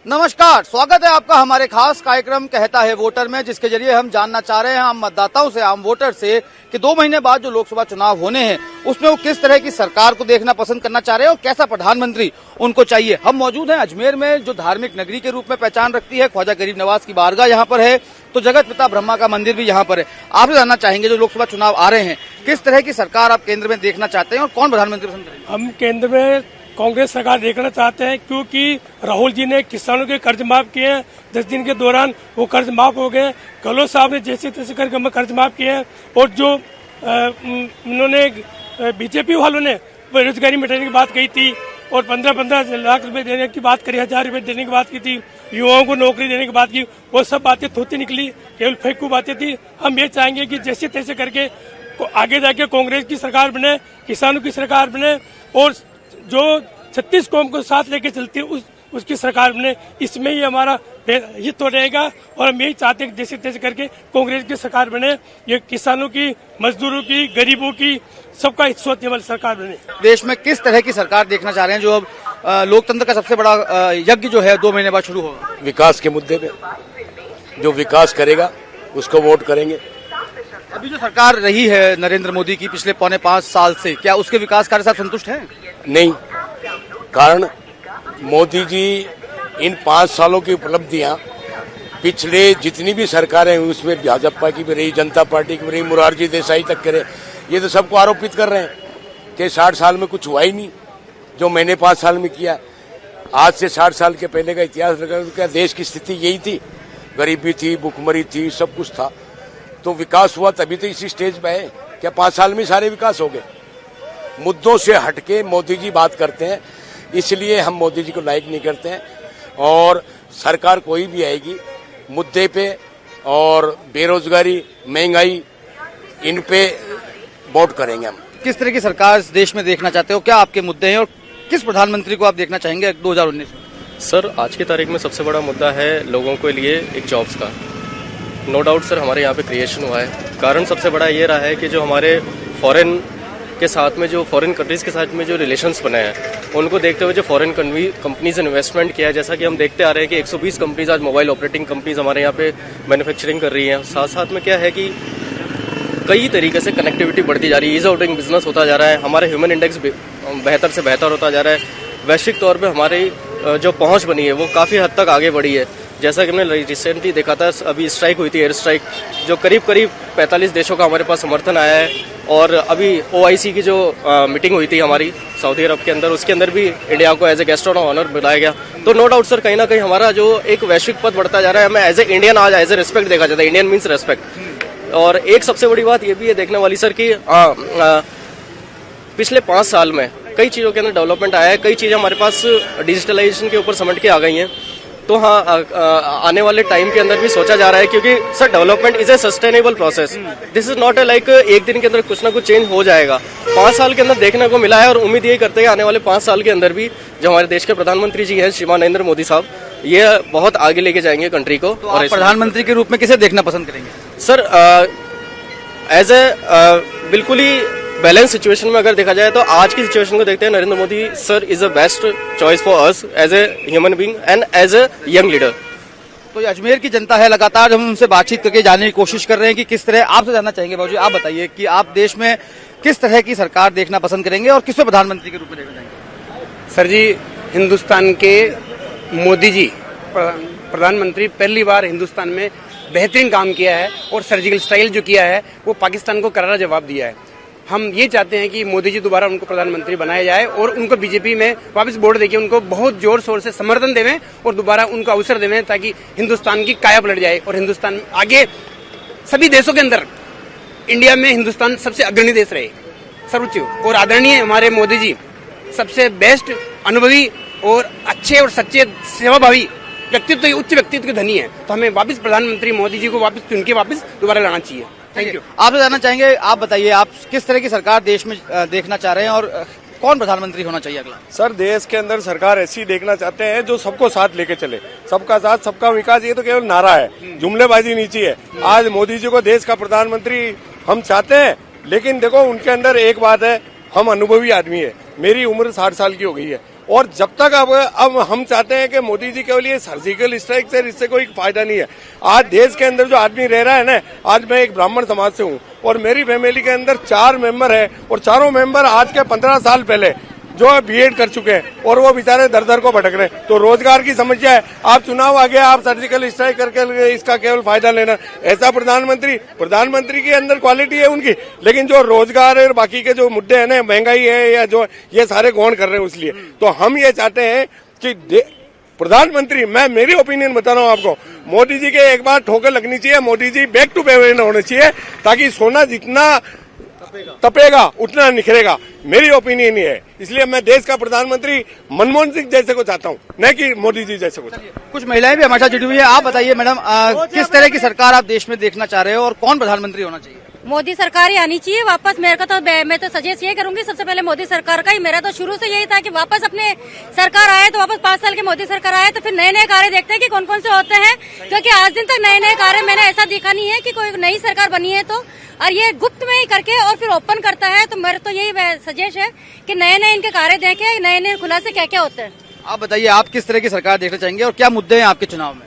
नमस्कार, स्वागत है आपका हमारे खास कार्यक्रम कहता है वोटर में, जिसके जरिए हम जानना चाह रहे हैं आम मतदाताओं से, आम वोटर से कि 2 महीने बाद जो लोकसभा चुनाव होने हैं उसमें वो किस तरह की सरकार को देखना पसंद करना चाह रहे हैं और कैसा प्रधानमंत्री उनको चाहिए। हम मौजूद हैं अजमेर में, जो धार्मिक नगरी के रूप में पहचान रखती है। ख्वाजा गरीब नवाज की बारगाह यहाँ पर है, तो जगत पिता ब्रह्मा का मंदिर भी यहाँ पर है। आपसे जानना चाहेंगे, जो लोकसभा चुनाव आ रहे हैं, किस तरह की सरकार आप केंद्र में देखना चाहते हैं और कौन प्रधानमंत्री पसंद करेंगे? हम केंद्र में कांग्रेस सरकार देखना चाहते हैं, क्योंकि राहुल जी ने किसानों के कर्ज माफ किए हैं। 10 दिन के दौरान वो कर्ज माफ हो गए। गहलोत साहब ने जैसे तैसे करके कर्ज माफ किए हैं। और जो उन्होंने बीजेपी वालों ने बेरोजगारी मिटाने की बात कही थी और 15-15 लाख रुपए देने की बात करी, 1000 रुपए देने की बात की थी, युवाओं को नौकरी देने की बात की, वो सब बातें थोती निकली, केवल फेंकू बातें थी। हम ये चाहेंगे कि जैसे तैसे करके आगे जाके कांग्रेस की सरकार बने, किसानों की सरकार बने और जो 36 कौम को साथ लेके चलती है उसकी सरकार बने। इसमें ही हमारा हित हो रहेगा और हम यही चाहते हैं कि जैसे तैसे करके कांग्रेस की सरकार बने। ये किसानों की, मजदूरों की, गरीबों की, सबका हित सोचने वाली सरकार बने। देश में किस तरह की सरकार देखना चाह रहे हैं, जो अब लोकतंत्र का सबसे बड़ा यज्ञ जो है 2 महीने बाद शुरू होगा? विकास के मुद्दे पे जो विकास करेगा उसको वोट करेंगे। अभी जो सरकार रही है नरेंद्र मोदी की पिछले 4.5 साल से, क्या उसके विकास कार्य से आप संतुष्ट हैं? नहीं, कारण मोदी जी इन 5 सालों की उपलब्धियां पिछले जितनी भी सरकारें हुई उसमें भाजपा की भी रही, जनता पार्टी की भी रही, मोरारजी देसाई तक करे, ये तो सबको आरोपित कर रहे हैं कि 60 साल में कुछ हुआ ही नहीं जो मैंने 5 साल में किया। आज से 60 साल के पहले का इतिहास लगा, क्या देश की स्थिति यही थी? गरीबी थी, भुखमरी थी, सब कुछ था। तो विकास हुआ तभी तो इसी स्टेज पे है। क्या 5 साल में सारे विकास हो गए? मुद्दों से हटके मोदी जी बात करते हैं, इसलिए हम मोदी जी को लाइक नहीं करते हैं। और सरकार कोई भी आएगी मुद्दे पे और बेरोजगारी, महंगाई, इन पे वोट करेंगे हम। किस तरह की सरकार इस देश में देखना चाहते हो? क्या आपके मुद्दे हैं और किस प्रधानमंत्री को आप देखना चाहेंगे 2019 में? सर, आज की तारीख में सबसे बड़ा मुद्दा है लोगों के लिए एक जॉब्स का। नो डाउट सर, हमारे यहाँ पे क्रिएशन हुआ है। कारण सबसे बड़ा ये रहा है कि जो हमारे फॉरेन के साथ में, जो फॉरेन कंट्रीज के साथ में जो रिलेशंस बने हैं, उनको देखते हुए जो फॉरेन कंपनीज इन्वेस्टमेंट किया है, जैसा कि हम देखते आ रहे हैं कि 120 कंपनीज आज मोबाइल ऑपरेटिंग कंपनीज हमारे यहाँ पे मैन्युफैक्चरिंग कर रही हैं। साथ साथ में क्या है कि कई तरीके से कनेक्टिविटी बढ़ती जा रही है, ईज ऑफ डूइंग बिजनेस होता जा रहा है, हमारा ह्यूमन इंडेक्स बेहतर से बेहतर होता जा रहा है। वैश्विक तौर पर हमारी जो पहुँच बनी है वो काफ़ी हद तक आगे बढ़ी है। जैसा कि हमने रिसेंटली देखा था, अभी स्ट्राइक हुई थी, एयर स्ट्राइक, जो करीब 45 देशों का हमारे पास समर्थन आया है। और अभी OIC की जो मीटिंग हुई थी हमारी सऊदी अरब के अंदर, उसके अंदर भी इंडिया को as a guest of honour बुलाया गया। तो नो डाउट सर, कहीं ना कहीं हमारा जो एक वैश्विक पद बढ़ता जा रहा है, हमें एज ए इंडियन आज एज ए रिस्पेक्ट देखा जाता है। Indian means respect. और एक सबसे बड़ी बात ये भी है देखने वाली सर कि पिछले 5 साल में कई चीज़ों के अंदर डेवलपमेंट आया है, कई चीज़ें हमारे पास डिजिटलाइजेशन के ऊपर समझ के आ गई हैं। तो हाँ, आने वाले टाइम के अंदर भी सोचा जा रहा है, क्योंकि sir development is a sustainable process. This is not a like एक दिन के अंदर कुछ ना कुछ चेंज हो जाएगा। 5 साल के अंदर देखने को मिला है और उम्मीद यही करते हैं आने वाले 5 साल के अंदर भी जो हमारे देश के प्रधानमंत्री जी हैं श्रीमान नरेंद्र मोदी साहब, ये बहुत आगे लेके जाएंगे कंट्री को। तो और प्रधानमंत्री के रूप में किसे देखना पसंद करेंगे? सर, एज ए बिल्कुल ही बैलेंस सिचुएशन में अगर देखा जाए तो आज की सिचुएशन को देखते हैं, Narendra Modi sir is a best choice for us as a human being and as a young leader. तो ये अजमेर की जनता है, लगातार हम उनसे बातचीत करके जानने की कोशिश कर रहे हैं कि किस तरह, आपसे जानना चाहेंगे बाबूजी, आप बताइए कि आप देश में किस तरह की सरकार देखना पसंद करेंगे और किसको प्रधानमंत्री के रूप में देखना चाहेंगे? सर जी, हिंदुस्तान के मोदी जी प्रधानमंत्री पहली बार हिंदुस्तान में बेहतरीन काम किया है और सर्जिकल स्ट्राइक जो किया है वो पाकिस्तान को करारा जवाब दिया है। हम ये चाहते हैं कि मोदी जी दोबारा उनको प्रधानमंत्री बनाया जाए और उनको बीजेपी में वापस वोट देके उनको बहुत जोर शोर से समर्थन देवें और दोबारा उनको अवसर देवें, ताकि हिंदुस्तान की काया पलट जाए और हिंदुस्तान आगे सभी देशों के अंदर इंडिया में हिंदुस्तान सबसे अग्रणी देश रहे, सर्वोच्च और आदरणीय हमारे मोदी जी सबसे बेस्ट, अनुभवी और अच्छे और सच्चे सेवाभावी व्यक्तित्व, उच्च व्यक्तित्व के धनी है। तो हमें वापस प्रधानमंत्री मोदी जी को वापस चुन के वापस दोबारा लाना चाहिए। Thank you. आपसे जानना चाहेंगे, आप बताइए आप किस तरह की सरकार देश में देखना चाह रहे हैं और कौन प्रधानमंत्री होना चाहिए अगला? सर, देश के अंदर सरकार ऐसी देखना चाहते हैं जो सबको साथ लेके चले। सबका साथ सबका विकास, ये तो केवल नारा है, जुमलेबाजी नीची है। आज मोदी जी को देश का प्रधानमंत्री हम चाहते हैं, लेकिन देखो उनके अंदर एक बात है, हम अनुभवी आदमी है। मेरी उम्र 60 साल की हो गई है, और जब तक अब हम चाहते हैं कि मोदी जी केवल ये सर्जिकल स्ट्राइक से इससे कोई फायदा नहीं है। आज देश के अंदर जो आदमी रह रहा है ना, आज मैं एक ब्राह्मण समाज से हूँ और मेरी फैमिली के अंदर 4 मेंबर है और चारों मेंबर आज के 15 साल पहले जो है बीएड कर चुके हैं और वो बेचारे दर दर को भटक रहे हैं। तो रोजगार की समस्या है। आप चुनाव आ गया, आप सर्जिकल स्ट्राइक करके इसका केवल फायदा लेना, ऐसा प्रधानमंत्री के अंदर क्वालिटी है उनकी, लेकिन जो रोजगार और बाकी के जो मुद्दे हैं ना, महंगाई है या जो ये सारे गौण कर रहे हैं। इसलिए तो हम ये चाहते हैं कि प्रधानमंत्री, मैं मेरी ओपिनियन बता रहा हूँ आपको, मोदी जी के एक बार ठोकर लगनी चाहिए, Modi ji back to pavilion होने चाहिए, ताकि सोना जितना तपेगा उतना निखरेगा। मेरी ओपिनियन ये है। इसलिए मैं देश का प्रधानमंत्री मनमोहन सिंह जैसे को चाहता हूँ, न कि मोदी जी जैसे को। कुछ महिलाएं भी हमारे साथ जुड़ी हुई है। आप बताइए मैडम, किस तरह की सरकार आप देश में देखना चाह रहे हो और कौन प्रधानमंत्री होना चाहिए? मोदी सरकार ही आनी चाहिए वापस। मैं तो सजेस्ट ये करूंगी सबसे पहले मोदी सरकार का ही। मेरा तो शुरू से यही था कि वापस अपने सरकार आए तो वापस 5 साल की मोदी सरकार आए तो फिर नए नए कार्य देखते हैं कि कौन कौन से होते हैं, क्योंकि आज दिन तक नए नए कार्य मैंने ऐसा देखा नहीं है कि कोई नई सरकार बनी है तो, और ये गुप्त में ही करके और फिर ओपन करता है। तो मेरा तो यही सजेस्ट है कि नए नए इनके कार्य देखें, नए नए खुलासे क्या क्या होते हैं। आप बताइए, आप किस तरह की सरकार देखना चाहेंगे और क्या मुद्दे हैं आपके चुनाव में?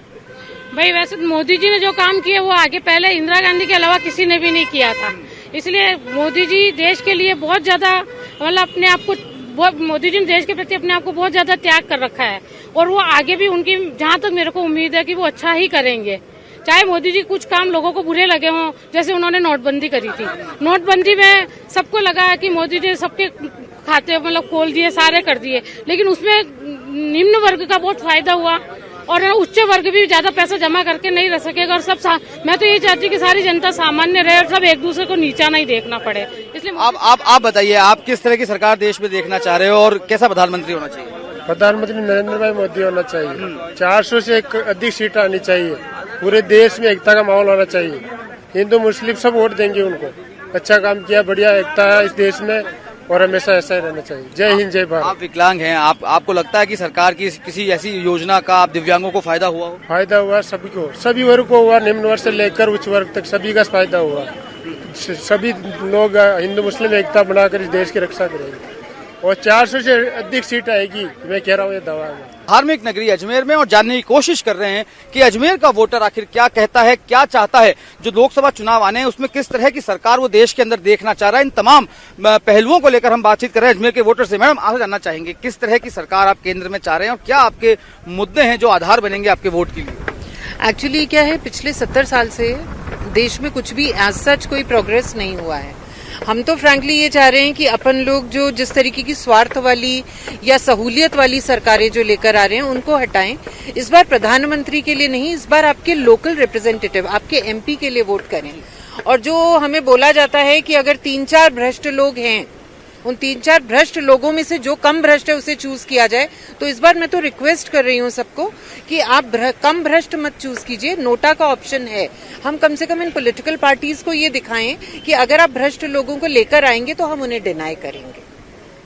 भाई वैसे मोदी जी ने जो काम किया वो आगे पहले इंदिरा गांधी के अलावा किसी ने भी नहीं किया था, इसलिए मोदी जी देश के लिए बहुत ज्यादा मतलब अपने आप को मोदी जी ने देश के प्रति अपने आप को बहुत ज्यादा त्याग कर रखा है और वो आगे भी उनकी जहाँ तक मेरे को उम्मीद है कि वो अच्छा ही करेंगे। चाहे मोदी जी कुछ काम लोगों को बुरे लगे हों, जैसे उन्होंने नोटबंदी करी थी, नोटबंदी में सबको लगा कि मोदी जी सबके खाते मतलब खोल दिए, सारे कर दिए, लेकिन उसमें निम्न वर्ग का बहुत फायदा हुआ और उच्च वर्ग भी ज्यादा पैसा जमा करके नहीं रह सकेगा। और सब मैं तो ये चाहती हूँ कि सारी जनता सामान्य रहे और सब एक दूसरे को नीचा नहीं देखना पड़े। इसलिए आप बताइए, आप किस तरह की सरकार देश में देखना चाह रहे हो और कैसा प्रधानमंत्री होना चाहिए? प्रधानमंत्री नरेंद्र भाई मोदी होना चाहिए। 400 से अधिक सीट आनी चाहिए। पूरे देश में एकता का माहौल होना चाहिए। हिंदू मुस्लिम सब वोट देंगे उनको। अच्छा काम किया, बढ़िया एकता है इस देश में और हमेशा ऐसा ही रहना चाहिए। जय हिंद, जय भारत। आप विकलांग हैं, आपको लगता है कि सरकार की किसी ऐसी योजना का आप दिव्यांगों को फायदा हुआ हो? फायदा हुआ सभी को, सभी वर्ग को हुआ, निम्न वर्ग से लेकर उच्च वर्ग तक सभी का फायदा हुआ। सभी लोग हिंदू मुस्लिम एकता बनाकर इस देश की रक्षा करेंगे और 400 से अधिक सीट आएगी, मैं कह रहा हूँ, ये दावा है। धार्मिक नगरी अजमेर में और जानने की कोशिश कर रहे हैं कि अजमेर का वोटर आखिर क्या कहता है, क्या चाहता है। जो लोकसभा चुनाव आने हैं उसमें किस तरह की सरकार वो देश के अंदर देखना चाह रहा है, इन तमाम पहलुओं को लेकर हम बातचीत कर रहे हैं अजमेर के वोटर से। मैडम, आप जानना चाहेंगे किस तरह की सरकार आप केंद्र में चाह रहे हैं और क्या आपके मुद्दे हैं जो आधार बनेंगे आपके वोट के लिए? एक्चुअली क्या है, पिछले 70 साल से देश में कुछ भी एज सच कोई प्रोग्रेस नहीं हुआ है। हम तो फ्रैंकली ये चाह रहे हैं कि अपन लोग जो जिस तरीके की स्वार्थ वाली या सहूलियत वाली सरकारें जो लेकर आ रहे हैं उनको हटाएं। इस बार प्रधानमंत्री के लिए नहीं, इस बार आपके लोकल रिप्रेजेंटेटिव, आपके एमपी के लिए वोट करें। और जो हमें बोला जाता है कि अगर 3-4 भ्रष्ट लोग हैं, उन 3-4 भ्रष्ट लोगों में से जो कम भ्रष्ट है उसे चूज किया जाए। तो इस बार मैं तो रिक्वेस्ट कर रही हूँ सबको कि आप कम भ्रष्ट मत चूज कीजिए, नोटा का ऑप्शन है। हम कम से कम इन पॉलिटिकल पार्टीज को ये दिखाएं कि अगर आप भ्रष्ट लोगों को लेकर आएंगे तो हम उन्हें डिनाई करेंगे।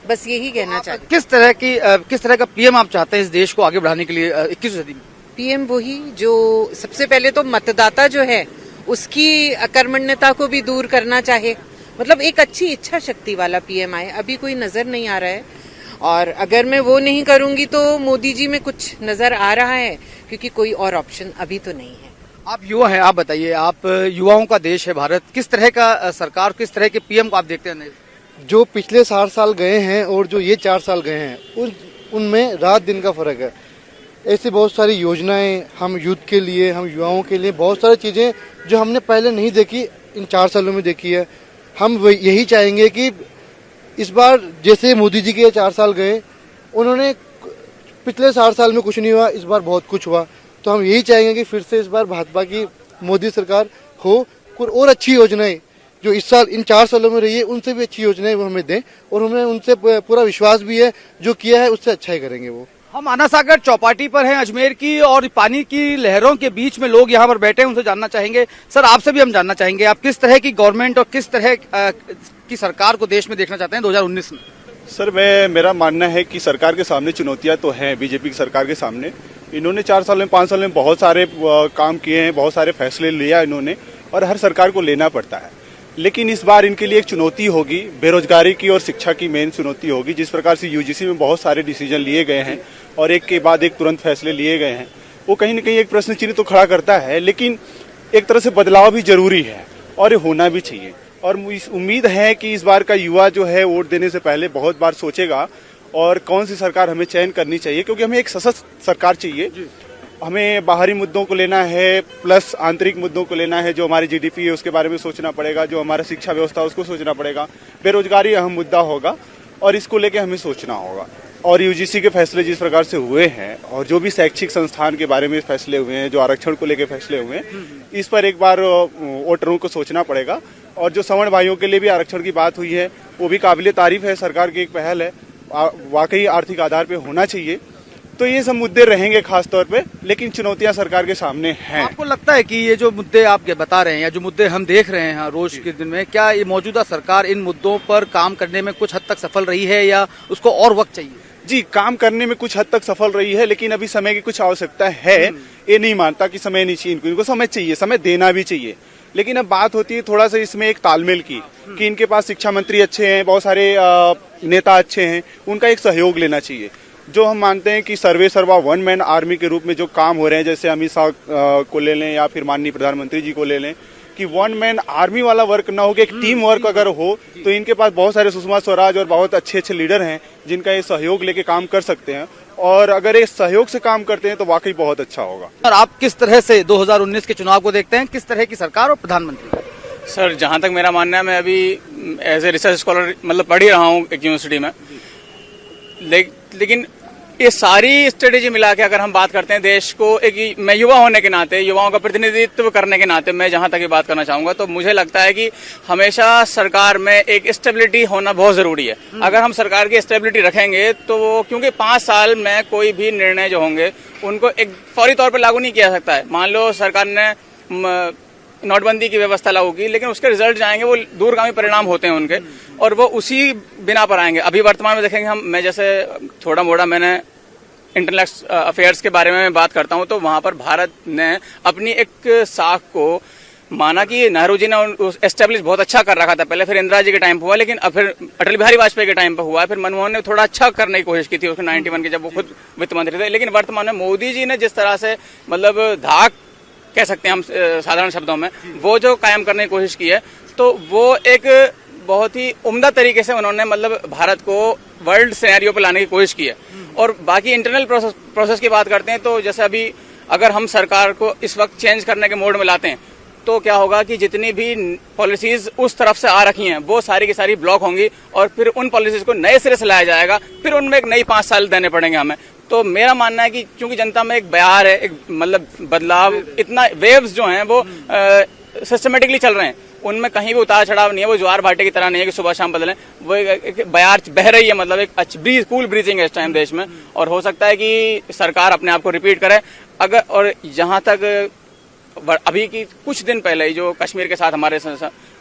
बस यही कहना चाहते हैं। किस तरह का पीएम आप चाहते हैं इस देश को आगे बढ़ाने के लिए 21वीं सदी में? पीएम वही जो सबसे पहले तो मतदाता जो है उसकी अकर्मण्यता को भी दूर करना चाहे, मतलब एक अच्छी इच्छा शक्ति वाला पीएम आए। अभी कोई नजर नहीं आ रहा है और अगर मैं वो नहीं करूंगी तो मोदी जी में कुछ नजर आ रहा है, क्योंकि कोई और ऑप्शन अभी तो नहीं है। आप युवा हैं, आप बताइए, आप युवाओं का देश है भारत, किस तरह का सरकार, किस तरह के पीएम को आप देखते हैं? जो पिछले 60 साल गए हैं और जो ये 4 साल गए हैं उनमें रात दिन का फर्क है। ऐसी बहुत सारी योजनाएं हम यूथ के लिए, हम युवाओं के लिए, बहुत सारी चीजें जो हमने पहले नहीं देखी इन 4 सालों में देखी है। हम यही चाहेंगे कि इस बार जैसे मोदी जी के 4 साल गए, उन्होंने पिछले 60 साल में कुछ नहीं हुआ, इस बार बहुत कुछ हुआ। तो हम यही चाहेंगे कि फिर से इस बार भाजपा की मोदी सरकार हो और अच्छी योजनाएं जो इस साल इन 4 सालों में रही है उनसे भी अच्छी योजनाएं वो हमें दें और हमें उनसे पूरा विश्वास भी है, जो किया है उससे अच्छा ही करेंगे वो। हम आना सागर चौपाटी पर हैं अजमेर की और पानी की लहरों के बीच में लोग यहाँ पर बैठे हैं, उनसे जानना चाहेंगे। सर, आपसे भी हम जानना चाहेंगे, आप किस तरह की गवर्नमेंट और किस तरह की सरकार को देश में देखना चाहते हैं 2019 में? सर, मेरा मानना है कि सरकार के सामने चुनौतियां तो हैं। बीजेपी की सरकार के सामने इन्होंने 4 साल में 5 साल में बहुत सारे काम किए हैं, बहुत सारे फैसले लिया इन्होंने और हर सरकार को लेना पड़ता है। लेकिन इस बार इनके लिए एक चुनौती होगी, बेरोजगारी की और शिक्षा की मेन चुनौती होगी। जिस प्रकार से यूजीसी में बहुत सारे डिसीजन लिए गए हैं और एक के बाद एक तुरंत फैसले लिए गए हैं, वो कहीं न कहीं एक प्रश्न चिन्ह तो खड़ा करता है, लेकिन एक तरह से बदलाव भी जरूरी है और ये होना भी चाहिए। और उम्मीद है कि इस बार का युवा जो है वोट देने से पहले बहुत बार सोचेगा और कौन सी सरकार हमें चयन करनी चाहिए, क्योंकि हमें एक सशक्त सरकार चाहिए। हमें बाहरी मुद्दों को लेना है प्लस आंतरिक मुद्दों को लेना है। जो हमारी जीडीपी है उसके बारे में सोचना पड़ेगा, जो हमारा शिक्षा व्यवस्था है उसको सोचना पड़ेगा, बेरोजगारी अहम मुद्दा होगा और इसको लेके हमें सोचना होगा। और यूजीसी के फैसले जिस प्रकार से हुए हैं और जो भी शैक्षिक संस्थान के बारे में फैसले हुए हैं, जो आरक्षण को लेके फैसले हुए हैं, इस पर एक बार वोटरों को सोचना पड़ेगा। और जो सवर्ण भाइयों के लिए भी आरक्षण की बात हुई है वो भी काबिले तारीफ है, सरकार की एक पहल है, वाकई आर्थिक आधार पे होना चाहिए। तो ये सब मुद्दे रहेंगे खास तौर पे, लेकिन चुनौतियां सरकार के सामने हैं। आपको लगता है कि ये जो मुद्दे आप बता रहे हैं या जो मुद्दे हम देख रहे हैं रोज के दिन में, क्या ये मौजूदा सरकार इन मुद्दों पर काम करने में कुछ हद तक सफल रही है या उसको और वक्त चाहिए? जी, काम करने में कुछ हद तक सफल रही है, लेकिन अभी समय की कुछ आवश्यकता है। ये नहीं मानता कि समय नहीं चाहिए, इनको समय चाहिए, समय देना भी चाहिए। लेकिन अब बात होती है थोड़ा सा इसमें एक तालमेल की, कि इनके पास शिक्षा मंत्री अच्छे हैं, बहुत सारे नेता अच्छे हैं, उनका एक सहयोग लेना चाहिए। जो हम मानते हैं कि सर्वे सर्वा वन मैन आर्मी के रूप में जो काम हो रहे हैं, जैसे अमित शाह को ले लें या फिर माननीय प्रधानमंत्री जी को ले लें, कि वन मैन आर्मी वाला वर्क ना हो, कि एक टीम वर्क अगर हो, तो इनके पास बहुत सारे सुषमा स्वराज और बहुत अच्छे अच्छे लीडर हैं जिनका ये सहयोग लेके काम कर सकते हैं। और अगर ये सहयोग से काम करते हैं तो वाकई बहुत अच्छा होगा। और आप किस तरह से 2019 के चुनाव को देखते हैं, किस तरह की सरकार और प्रधानमंत्री? सर, जहां तक मेरा मानना है, मैं अभी एज ए रिसर्च स्कॉलर मतलब पढ़ ही रहा हूं एक यूनिवर्सिटी में, लेकिन ये सारी स्ट्रेटेजी मिला के अगर हम बात करते हैं देश को, एक मैं युवा होने के नाते, युवाओं का प्रतिनिधित्व करने के नाते मैं जहां तक ये बात करना चाहूंगा, तो मुझे लगता है कि हमेशा सरकार में एक स्टेबिलिटी होना बहुत जरूरी है। अगर हम सरकार की स्टेबिलिटी रखेंगे तो क्योंकि 5 साल में कोई भी निर्णय जो होंगे उनको एक फौरी तौर पर लागू नहीं किया जा सकता है। मान लो सरकार ने नोटबंदी की व्यवस्था लागू की, लेकिन उसके रिजल्ट जाएंगे वो दूरगामी परिणाम होते हैं उनके, और वो उसी बिना पर आएंगे। अभी वर्तमान में देखेंगे मैं जैसे थोड़ा मोड़ा मैंने इंटरनेशनल अफेयर्स के बारे में बात करता हूं, तो वहां पर भारत ने अपनी एक साख को माना कि नेहरू जी ने एस्टेब्लिश बहुत अच्छा कर रखा था पहले, फिर इंदिरा जी के टाइम पर हुआ, लेकिन अब फिर अटल बिहारी वाजपेयी के टाइम पर हुआ, फिर मनमोहन ने थोड़ा अच्छा करने की कोशिश की थी उसके 91 के, जब वो खुद वित्त मंत्री थे। लेकिन वर्तमान में मोदी जी ने जिस तरह से मतलब धाक कह सकते हैं हम साधारण शब्दों में, वो जो कायम करने की कोशिश की है, तो वो एक बहुत ही उम्दा तरीके से उन्होंने मतलब भारत को वर्ल्ड सिनेरियो पर लाने की कोशिश की है। और बाकी इंटरनल प्रोसेस की बात करते हैं, तो जैसे अभी अगर हम सरकार को इस वक्त चेंज करने के मोड में लाते हैं, तो क्या होगा कि जितनी भी पॉलिसीज उस तरफ से आ रखी हैं वो सारी की सारी ब्लॉक होंगी, और फिर उन पॉलिसीज को नए सिरे से लाया जाएगा, फिर उनमें एक नई 5 साल देने पड़ेंगे हमें। तो मेरा मानना है कि क्योंकि जनता में एक बयार है, एक मतलब बदलाव, इतना वेव्स जो हैं वो सिस्टमेटिकली चल रहे हैं, उनमें कहीं भी उतार चढ़ाव नहीं है, वो ज्वार भाटे की तरह नहीं है कि सुबह शाम बदलें, वो एक बयार बह रही है, मतलब एक अच्छी कूल ब्रीजिंग है इस टाइम देश में। और हो सकता है कि सरकार अपने आप को रिपीट करे अगर, और जहां तक अभी की कुछ दिन पहले जो कश्मीर के साथ हमारे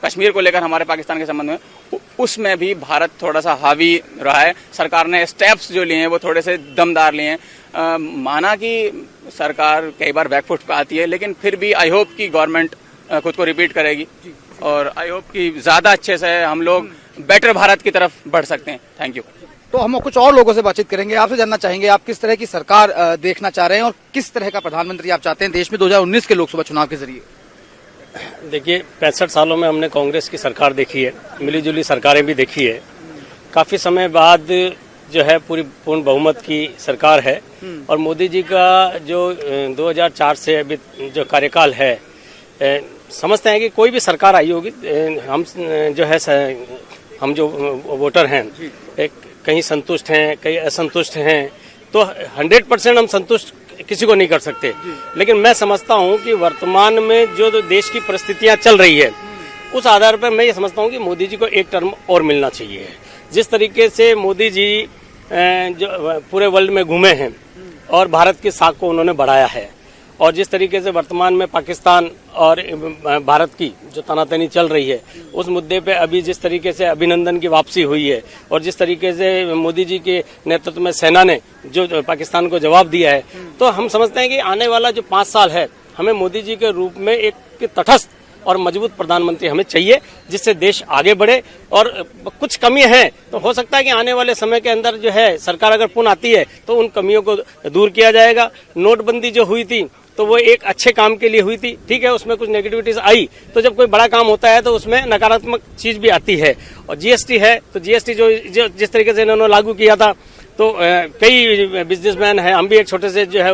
कश्मीर को लेकर हमारे पाकिस्तान के संबंध में, उसमें भी भारत थोड़ा सा हावी रहा है। सरकार ने स्टेप्स जो लिए हैं वो थोड़े से दमदार लिए हैं। माना कि सरकार कई बार बैकफुट पे आती है, लेकिन फिर भी आई होप की गवर्नमेंट खुद को रिपीट करेगी, और आई होप कि ज्यादा अच्छे से हम लोग बेटर भारत की तरफ बढ़ सकते हैं। Thank you. तो हम कुछ और लोगों से बातचीत करेंगे, आपसे जानना चाहेंगे आप किस तरह की सरकार देखना चाह रहे हैं और किस तरह का प्रधानमंत्री आप चाहते हैं देश में 2019 के लोकसभा चुनाव के जरिए। देखिए, 65 सालों में हमने कांग्रेस की सरकार देखी है, मिलीजुली सरकारें भी देखी है। काफी समय बाद जो है पूर्ण बहुमत की सरकार है, और मोदी जी का जो 2004 से अभी जो कार्यकाल है, समझते हैं कि कोई भी सरकार आई होगी, हम जो है हम जो वोटर हैं कहीं संतुष्ट हैं, कहीं असंतुष्ट हैं, तो 100% हम संतुष्ट किसी को नहीं कर सकते। लेकिन मैं समझता हूं कि वर्तमान में जो देश की परिस्थितियां चल रही है, उस आधार पर मैं ये समझता हूं कि मोदी जी को एक टर्म और मिलना चाहिए। जिस तरीके से मोदी जी जो पूरे वर्ल्ड में घूमे हैं और भारत की साख को उन्होंने बढ़ाया है, और जिस तरीके से वर्तमान में पाकिस्तान और भारत की जो तनातनी चल रही है, उस मुद्दे पे अभी जिस तरीके से अभिनंदन की वापसी हुई है, और जिस तरीके से मोदी जी के नेतृत्व में सेना ने जो पाकिस्तान को जवाब दिया है, तो हम समझते हैं कि आने वाला जो 5 साल है, हमें मोदी जी के रूप में एक तटस्थ और मजबूत प्रधानमंत्री हमें चाहिए, जिससे देश आगे बढ़े। और कुछ कमी है तो हो सकता है कि आने वाले समय के अंदर जो है सरकार अगर पुनः आती है तो उन कमियों को दूर किया जाएगा। नोटबंदी जो हुई थी तो वो एक अच्छे काम के लिए हुई थी, ठीक है, उसमें कुछ नेगेटिविटीज आई, तो जब कोई बड़ा काम होता है तो उसमें नकारात्मक चीज भी आती है। और जीएसटी है तो जीएसटी जो जिस तरीके से इन्होंने लागू किया था तो कई बिजनेसमैन हैं, हम भी एक छोटे से जो है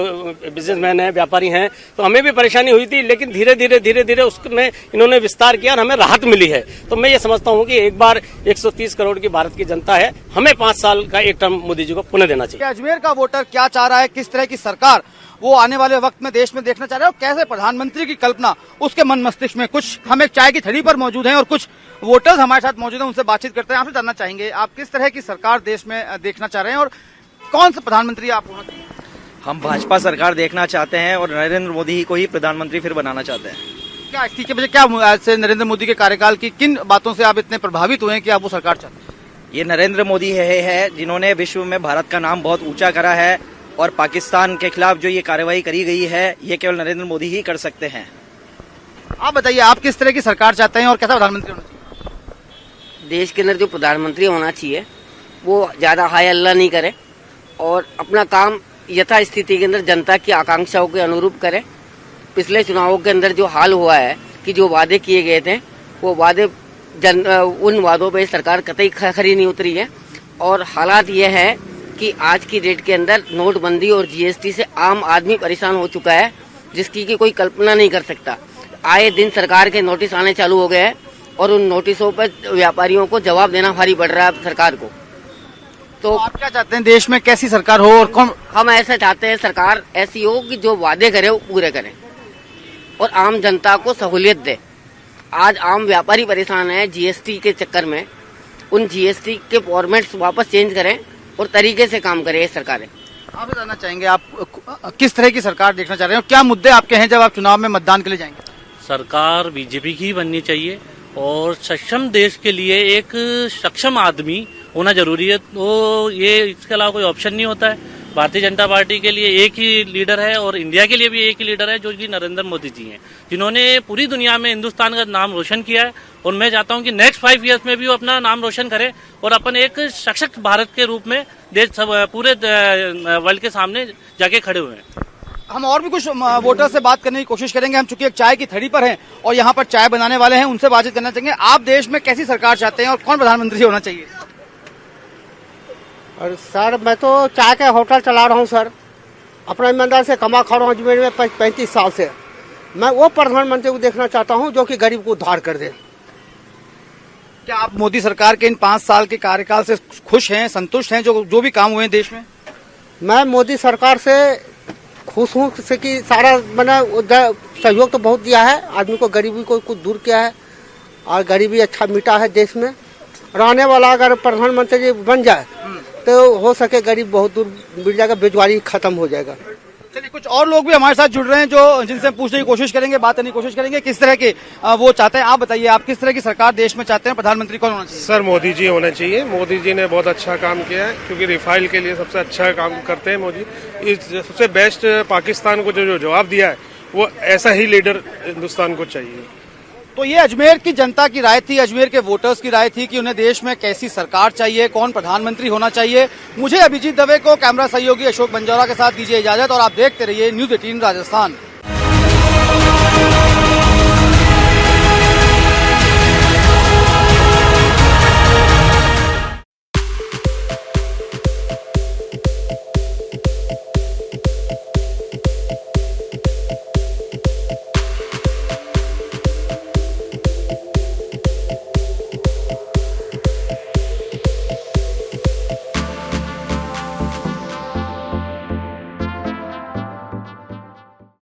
बिजनेसमैन हैं, व्यापारी हैं, तो हमें भी परेशानी हुई थी, लेकिन धीरे धीरे उसमें इन्होंने विस्तार किया और हमें राहत मिली है। तो मैं ये समझता हूँ कि एक बार 130 करोड़ की भारत की जनता है, हमें 5 साल का एक टर्म मोदी जी को पुनः देना चाहिए। अजमेर का वोटर क्या चाह रहा है, किस तरह की सरकार वो आने वाले वक्त में देश में देखना चाह रहे हैं और कैसे प्रधानमंत्री की कल्पना उसके मन मस्तिष्क में, कुछ हम एक चाय की थड़ी पर मौजूद हैं और कुछ वोटर्स हमारे साथ मौजूद हैं, उनसे बातचीत करते हैं। आपसे जानना चाहेंगे आप किस तरह की सरकार देश में देखना चाह रहे हैं और कौन सा प्रधानमंत्री आप होना चाहिए? हम भाजपा सरकार देखना चाहते हैं और नरेंद्र मोदी ही को ही प्रधानमंत्री फिर बनाना चाहते हैं। क्या इसकी वजह क्या आज से नरेंद्र मोदी के कार्यकाल की किन बातों से आप इतने प्रभावित हुए हैं कि आप वो सरकार चाहते हैं? ये नरेंद्र मोदी है जिन्होंने विश्व में भारत का नाम बहुत ऊंचा करा है और पाकिस्तान के खिलाफ जो ये कार्रवाई करी गई है ये केवल नरेंद्र मोदी ही कर सकते हैं। आप बताइए आप किस तरह की सरकार चाहते हैं और कैसा प्रधानमंत्री होना चाहिए? देश के अंदर जो प्रधानमंत्री होना चाहिए वो ज्यादा हाय अल्लाह नहीं करे और अपना काम यथा स्थिति के अंदर जनता की आकांक्षाओं के अनुरूप करे। पिछले चुनावों के अंदर जो हाल हुआ है कि जो वादे किए गए थे वो वादे उन वादों पे सरकार कतई खरी नहीं उतरी है और हालात ये है कि आज की डेट के अंदर नोटबंदी और जीएसटी से आम आदमी परेशान हो चुका है, जिसकी की कोई कल्पना नहीं कर सकता। आए दिन सरकार के नोटिस आने चालू हो गए हैं और उन नोटिसों पर व्यापारियों को जवाब देना भारी पड़ रहा है सरकार को। तो आप क्या चाहते हैं देश में कैसी सरकार हो और कौन? हम ऐसा चाहते हैं सरकार ऐसी हो कि जो वादे करे वो पूरे करे और आम जनता को सहूलियत दे। आज आम व्यापारी परेशान है जीएसटी के चक्कर में, उन जीएसटी के फॉर्मेट्स वापस चेंज करें और तरीके से काम करे सरकारें। आप जानना चाहेंगे आप किस तरह की सरकार देखना चाह रहे हैं और क्या मुद्दे आपके हैं जब आप चुनाव में मतदान के लिए जाएंगे? सरकार बीजेपी की बननी चाहिए और सक्षम देश के लिए एक सक्षम आदमी होना जरूरी है। तो ये इसके अलावा कोई ऑप्शन नहीं होता है। भारतीय जनता पार्टी के लिए एक ही लीडर है और इंडिया के लिए भी एक ही लीडर है जो कि नरेंद्र मोदी जी हैं, जिन्होंने पूरी दुनिया में हिंदुस्तान का नाम रोशन किया है। और मैं चाहता हूं कि नेक्स्ट 5 इयर्स में भी वो अपना नाम रोशन करे और अपन एक सशक्त भारत के रूप में देश पूरे वर्ल्ड के सामने जाके खड़े हुए हैं। हम और भी कुछ वोटर से बात करने की कोशिश करेंगे। हम चूंकि एक चाय की थड़ी पर हैं और यहाँ पर चाय बनाने वाले हैं, उनसे बातचीत करना चाहेंगे। आप देश में कैसी सरकार चाहते हैं और कौन प्रधानमंत्री होना चाहिए? और सर मैं तो चाय का होटल चला रहा हूँ सर, अपना ईमानदार से कमा खा रहा हूँ अजमेर में 35 साल से। मैं वो प्रधानमंत्री को देखना चाहता हूँ जो कि गरीब को उद्धार कर दे। क्या आप मोदी सरकार के इन 5 साल के कार्यकाल से खुश हैं, संतुष्ट हैं, जो भी काम हुए हैं देश में? मैं मोदी सरकार से खुश हूँ कि सारा मैंने सहयोग तो बहुत दिया है, आदमी को गरीबी को कुछ दूर किया है और गरीबी अच्छा मिटा है देश में। रहने वाला अगर प्रधानमंत्री बन जाए तो हो सके गरीब बहुत दूर मिल जाएगा, बेरोजगारी खत्म हो जाएगा। चलिए कुछ और लोग भी हमारे साथ जुड़ रहे हैं जो जिनसे पूछने की कोशिश करेंगे, बात करने की कोशिश करेंगे किस तरह के वो चाहते हैं। आप बताइए आप किस तरह की सरकार देश में चाहते हैं, प्रधानमंत्री कौन होना चाहिए? सर मोदी जी होने चाहिए। मोदी जी ने बहुत अच्छा काम किया है क्योंकि रिफाइल के लिए सबसे अच्छा काम करते हैं मोदी। इस सबसे बेस्ट पाकिस्तान को जो जवाब दिया है वो ऐसा ही लीडर हिंदुस्तान को चाहिए। तो ये अजमेर की जनता की राय थी, अजमेर के वोटर्स की राय थी कि उन्हें देश में कैसी सरकार चाहिए, कौन प्रधानमंत्री होना चाहिए। मुझे अभिजीत दवे को कैमरा सहयोगी अशोक बंजारा के साथ दीजिए इजाजत और आप देखते रहिए न्यूज़ 18 राजस्थान।